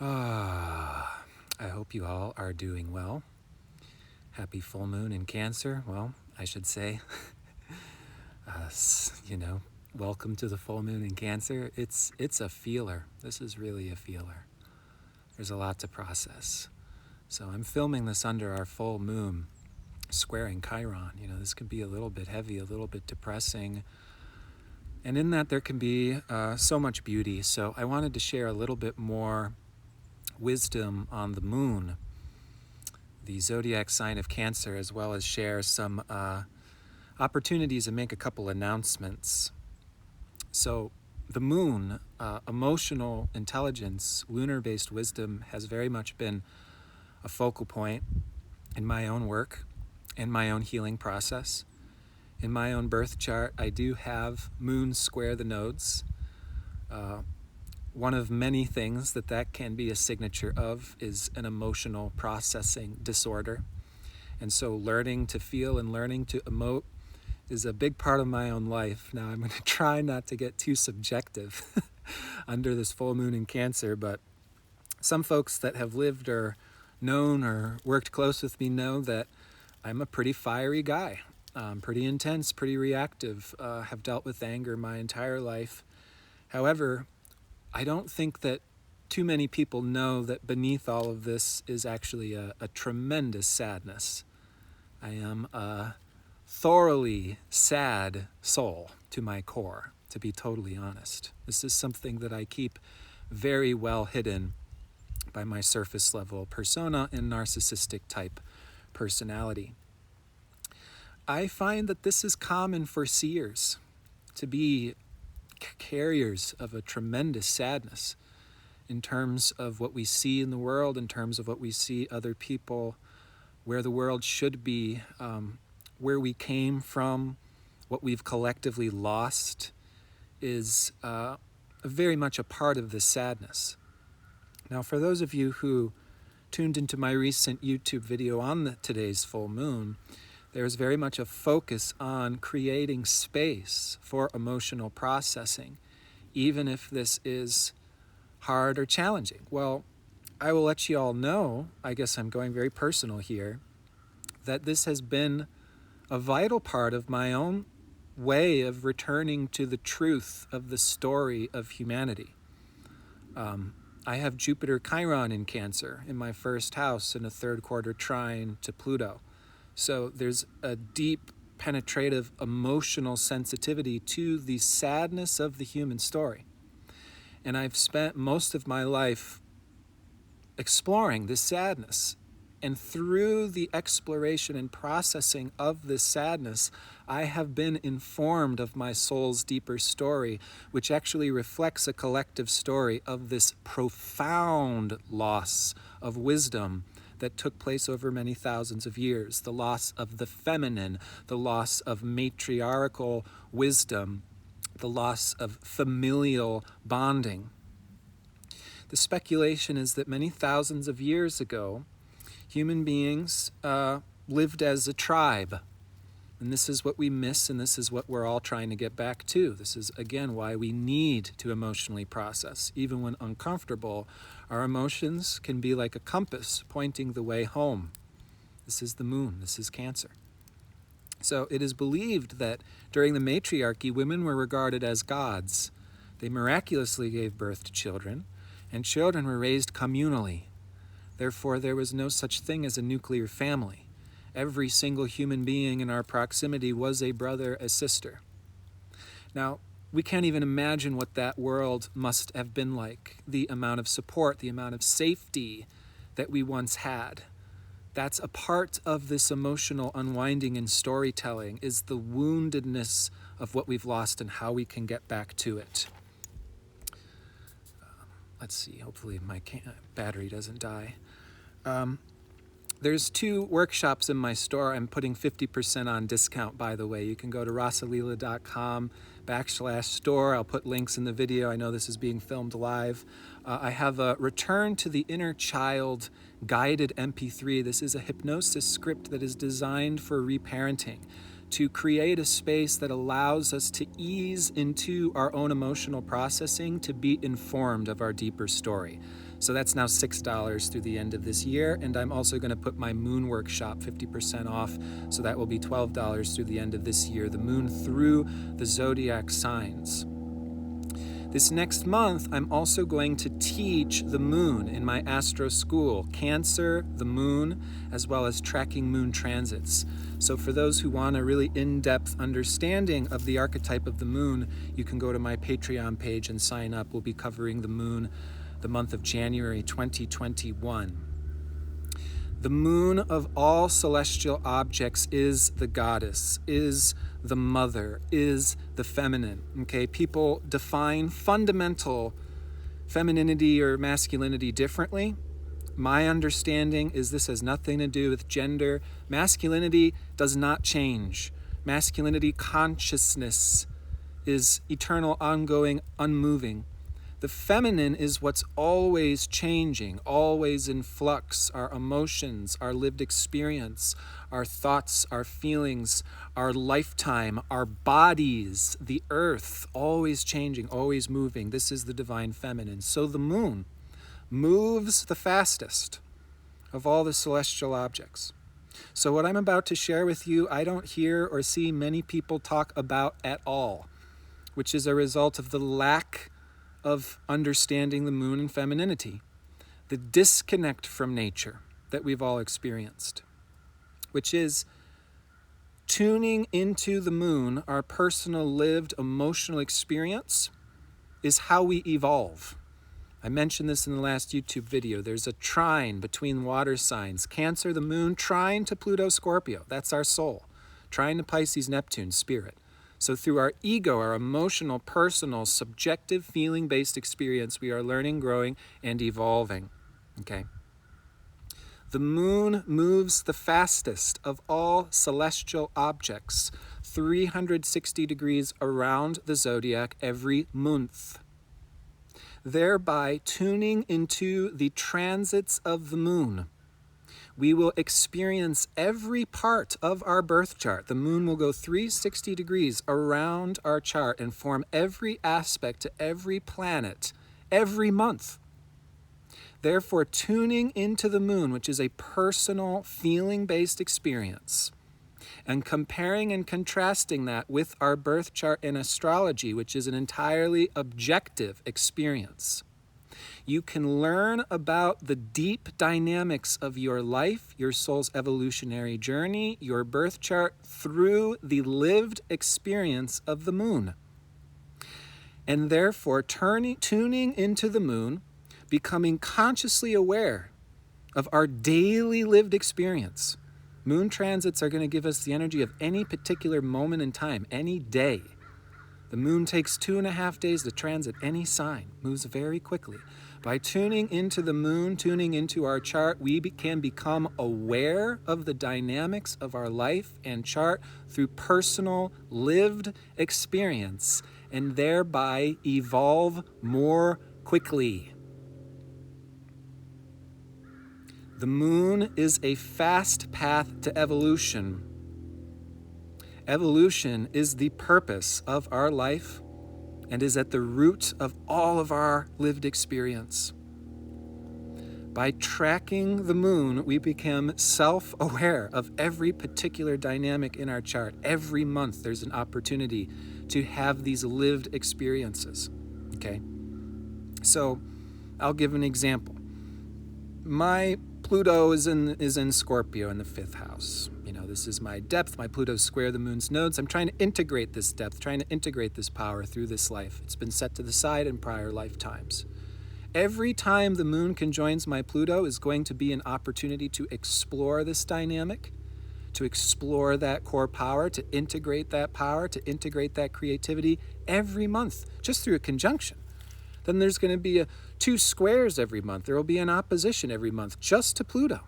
I hope you all are doing well. Happy full moon in Cancer. Well, I should say, uh, you know, welcome to the full moon in Cancer. It's a feeler. This is really a feeler. There's a lot to process. So I'm filming this under our full moon squaring Chiron. This can be a little bit heavy, a little bit depressing. And in that there can be so much beauty. So I wanted to share a little bit more wisdom on the moon, the zodiac sign of Cancer, as well as share some opportunities and make a couple announcements. So the moon, emotional intelligence, lunar-based wisdom has very much been a focal point in my own work, in my own healing process. In my own birth chart, I do have moon square the nodes. One of many things that can be a signature of is an emotional processing disorder. And so learning to feel and learning to emote is a big part of my own life. Now I'm going to try not to get too subjective under this full moon in Cancer, but some folks that have lived or known or worked close with me know that I'm a pretty fiery guy. Pretty intense, pretty reactive, have dealt with anger my entire life. However, I don't think that too many people know that beneath all of this is actually a tremendous sadness. I am a thoroughly sad soul to my core, to be totally honest. This is something that I keep very well hidden by my surface level persona and narcissistic type personality. I find that this is common for seers to be carriers of a tremendous sadness in terms of what we see in the world, in terms of what we see other people, where the world should be, where we came from, what we've collectively lost is very much a part of this sadness. Now, for those of you who tuned into my recent YouTube video on today's full moon, there's very much a focus on creating space for emotional processing, even if this is hard or challenging. Well, I will let you all know, I guess I'm going very personal here, that this has been a vital part of my own way of returning to the truth of the story of humanity. I have Jupiter Chiron in Cancer in my first house in a third quarter trine to Pluto. So there's a deep, penetrative, emotional sensitivity to the sadness of the human story. And I've spent most of my life exploring this sadness. And through the exploration and processing of this sadness, I have been informed of my soul's deeper story, which actually reflects a collective story of this profound loss of wisdom that took place over many thousands of years, the loss of the feminine, the loss of matriarchal wisdom, the loss of familial bonding. The speculation is that many thousands of years ago, human beings lived as a tribe. And this is what we miss, and this is what we're all trying to get back to. This is, again, why we need to emotionally process. Even when uncomfortable, our emotions can be like a compass pointing the way home. This is the moon. This is Cancer. So it is believed that during the matriarchy, women were regarded as gods. They miraculously gave birth to children, and children were raised communally. Therefore, there was no such thing as a nuclear family. Every single human being in our proximity was a brother, a sister. Now, we can't even imagine what that world must have been like, the amount of support, the amount of safety that we once had. That's a part of this emotional unwinding and storytelling, is the woundedness of what we've lost and how we can get back to it. Let's see, hopefully my battery doesn't die. There's 2 workshops in my store. I'm putting 50% on discount, by the way. You can go to rasalila.com/store. I'll put links in the video. I know this is being filmed live. I have a Return to the Inner Child guided MP3. This is a hypnosis script that is designed for reparenting, to create a space that allows us to ease into our own emotional processing, to be informed of our deeper story. So that's now $6 through the end of this year. And I'm also going to put my moon workshop 50% off. So that will be $12 through the end of this year. The moon through the zodiac signs. This next month, I'm also going to teach the moon in my astro school, Cancer, the moon, as well as tracking moon transits. So for those who want a really in-depth understanding of the archetype of the moon, you can go to my Patreon page and sign up. We'll be covering the moon the month of January 2021. The moon of all celestial objects is the goddess, is the mother, is the feminine. Okay, people define fundamental femininity or masculinity differently. My understanding is this has nothing to do with gender. Masculinity does not change. Masculinity consciousness is eternal, ongoing, unmoving. The feminine is what's always changing, always in flux. Our emotions, our lived experience, our thoughts, our feelings, our lifetime, our bodies, the earth, always changing, always moving. This is the divine feminine. So the moon moves the fastest of all the celestial objects. So what I'm about to share with you, I don't hear or see many people talk about at all, which is a result of the lack of understanding the moon and femininity, the disconnect from nature that we've all experienced, which is tuning into the moon, our personal lived emotional experience, is how we evolve. I mentioned this in the last YouTube video. There's a trine between water signs. Cancer, the moon, trine to Pluto, Scorpio. That's our soul. Trine to Pisces, Neptune, spirit. So through our ego, our emotional, personal, subjective, feeling-based experience, we are learning, growing, and evolving. Okay. The moon moves the fastest of all celestial objects, 360 degrees around the zodiac every month, thereby tuning into the transits of the moon. We will experience every part of our birth chart. The moon will go 360 degrees around our chart and form every aspect to every planet every month. Therefore, tuning into the moon, which is a personal, feeling-based experience, and comparing and contrasting that with our birth chart in astrology, which is an entirely objective experience, you can learn about the deep dynamics of your life, your soul's evolutionary journey, your birth chart through the lived experience of the moon. And therefore, tuning into the moon, becoming consciously aware of our daily lived experience. Moon transits are going to give us the energy of any particular moment in time, any day. The moon takes 2.5 days to transit any sign, moves very quickly. By tuning into the moon, tuning into our chart, we can become aware of the dynamics of our life and chart through personal, lived experience, and thereby evolve more quickly. The moon is a fast path to evolution. Evolution is the purpose of our life and is at the root of all of our lived experience. By tracking the moon, we become self-aware of every particular dynamic in our chart. Every month there's an opportunity to have these lived experiences. Okay? So I'll give an example. My Pluto is in Scorpio in the 5th house. This is my depth. My Pluto's square the moon's nodes. I'm trying to integrate this depth, trying to integrate this power through this life. It's been set to the side in prior lifetimes. Every time the moon conjoins my Pluto is going to be an opportunity to explore this dynamic, to explore that core power, to integrate that power, to integrate that creativity every month, just through a conjunction. Then there's going to be 2 squares every month. There will be an opposition every month just to Pluto.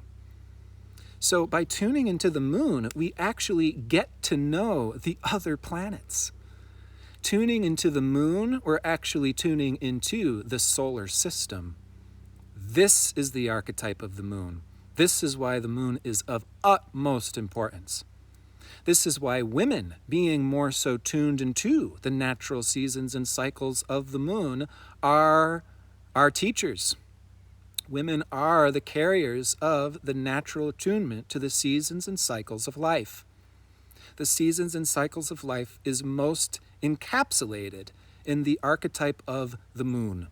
So by tuning into the moon, we actually get to know the other planets. Tuning into the moon, we're actually tuning into the solar system. This is the archetype of the moon. This is why the moon is of utmost importance. This is why women, being more so tuned into the natural seasons and cycles of the moon, are our teachers. Women are the carriers of the natural attunement to the seasons and cycles of life. The seasons and cycles of life is most encapsulated in the archetype of the moon.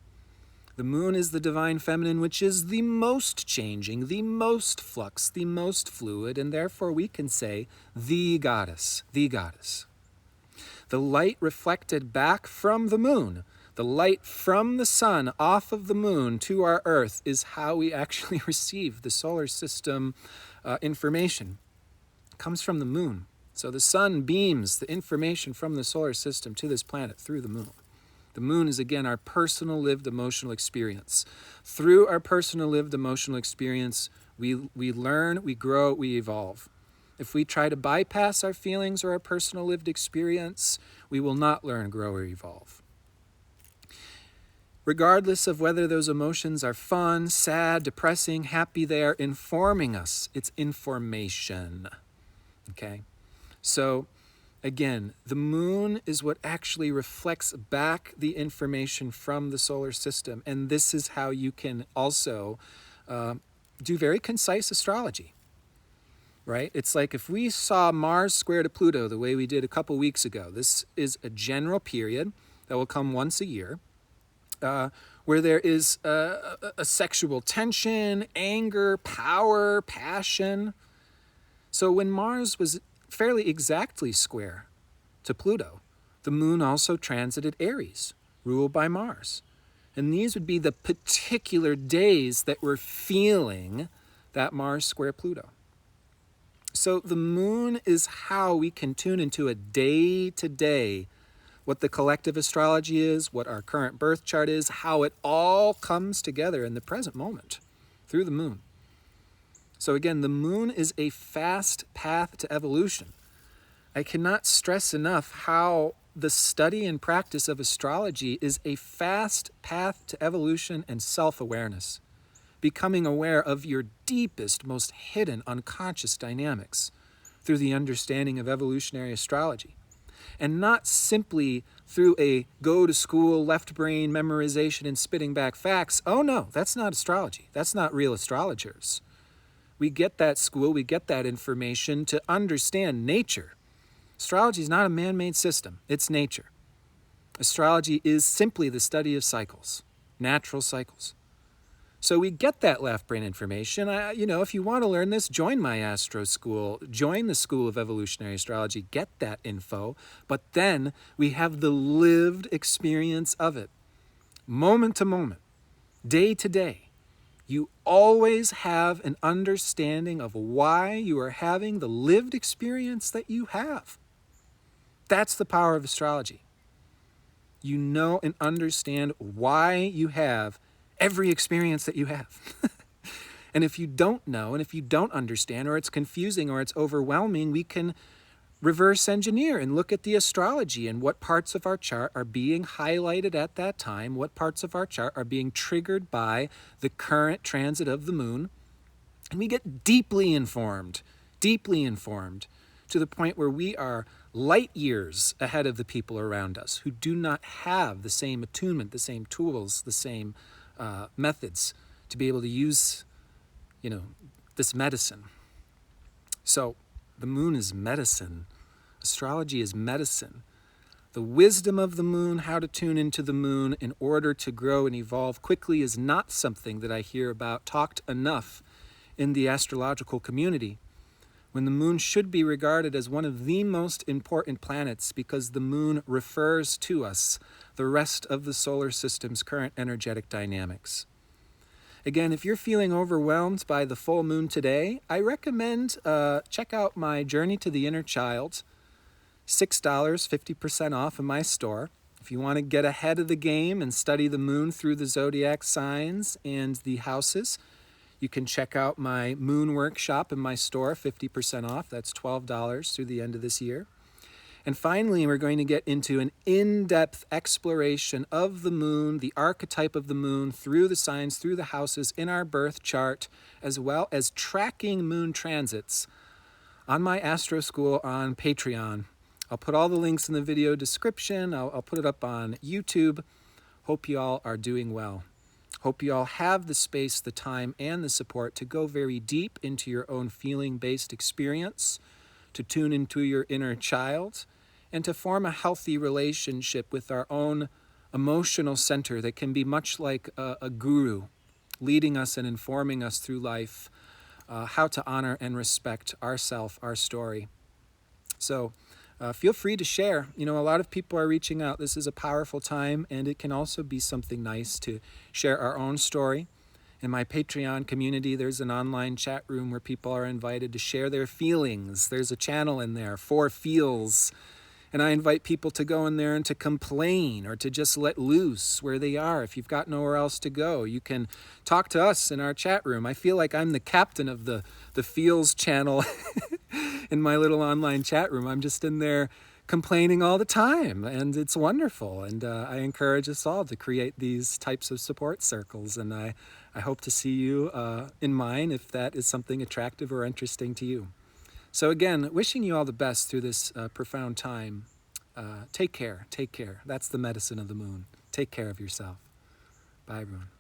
The moon is the divine feminine, which is the most changing, the most flux, the most fluid, and therefore we can say the goddess, the goddess. The light reflected back from the moon, the light from the sun off of the moon to our earth, is how we actually receive the solar system information. It comes from the moon. So the sun beams the information from the solar system to this planet through the moon. The moon is, again, our personal lived emotional experience. Through our personal lived emotional experience, we learn, we grow, we evolve. If we try to bypass our feelings or our personal lived experience, we will not learn, grow, or evolve. Regardless of whether those emotions are fun, sad, depressing, happy, they are informing us. It's information. Okay? So, again, the moon is what actually reflects back the information from the solar system. And this is how you can also do very concise astrology, right? It's like if we saw Mars square to Pluto the way we did a couple weeks ago. This is a general period that will come once a year, where there is a sexual tension, anger, power, passion. So when Mars was fairly exactly square to Pluto, the moon also transited Aries, ruled by Mars. And these would be the particular days that we're feeling that Mars square Pluto. So the moon is how we can tune into a day-to-day, what the collective astrology is, what our current birth chart is, how it all comes together in the present moment through the moon. So again, the moon is a fast path to evolution. I cannot stress enough how the study and practice of astrology is a fast path to evolution and self-awareness, becoming aware of your deepest, most hidden, unconscious dynamics through the understanding of evolutionary astrology. And not simply through a go-to-school, left-brain memorization and spitting back facts. Oh no, that's not astrology. That's not real astrologers. We get that school, we get that information to understand nature. Astrology is not a man-made system, it's nature. Astrology is simply the study of cycles, natural cycles. So we get that left brain information. If you want to learn this, join my astro school, join the School of Evolutionary Astrology, get that info, but then we have the lived experience of it, moment to moment, day to day. You always have an understanding of why you are having the lived experience that you have. That's the power of astrology. You know and understand why you have every experience that you have. And if you don't know, and if you don't understand, or it's confusing, or it's overwhelming, we can reverse engineer and look at the astrology and what parts of our chart are being highlighted at that time, what parts of our chart are being triggered by the current transit of the moon. And we get deeply informed to the point where we are light years ahead of the people around us who do not have the same attunement, the same tools, the same methods to be able to use, this medicine. So the moon is medicine. Astrology is medicine. The wisdom of the moon, how to tune into the moon in order to grow and evolve quickly, is not something that I hear about talked enough in the astrological community, when the moon should be regarded as one of the most important planets, because the moon refers to us the rest of the solar system's current energetic dynamics. Again, if you're feeling overwhelmed by the full moon today, I recommend check out my Journey to the Inner Child, $6, 50% off in my store. If you want to get ahead of the game and study the moon through the zodiac signs and the houses, you can check out my moon workshop in my store, 50% off. That's $12 through the end of this year. And finally, we're going to get into an in-depth exploration of the moon, the archetype of the moon, through the signs, through the houses in our birth chart, as well as tracking moon transits on my Astro School on Patreon. I'll put all the links in the video description. I'll put it up on YouTube. Hope you all are doing well. Hope you all have the space, the time, and the support to go very deep into your own feeling-based experience, to tune into your inner child, and to form a healthy relationship with our own emotional center that can be much like a guru, leading us and informing us through life, how to honor and respect ourself, our story. So feel free to share. You know, a lot of people are reaching out. This is a powerful time, and it can also be something nice to share our own story. In my Patreon community, there's an online chat room where people are invited to share their feelings. There's a channel in there, For Feels. And I invite people to go in there and to complain or to just let loose where they are. If you've got nowhere else to go, you can talk to us in our chat room. I feel like I'm the captain of the Feels channel in my little online chat room. I'm just in there complaining all the time, and it's wonderful. And I encourage us all to create these types of support circles. And I hope to see you in mine if that is something attractive or interesting to you. So again, wishing you all the best through this profound time. Take care, take care. That's the medicine of the moon. Take care of yourself. Bye, everyone.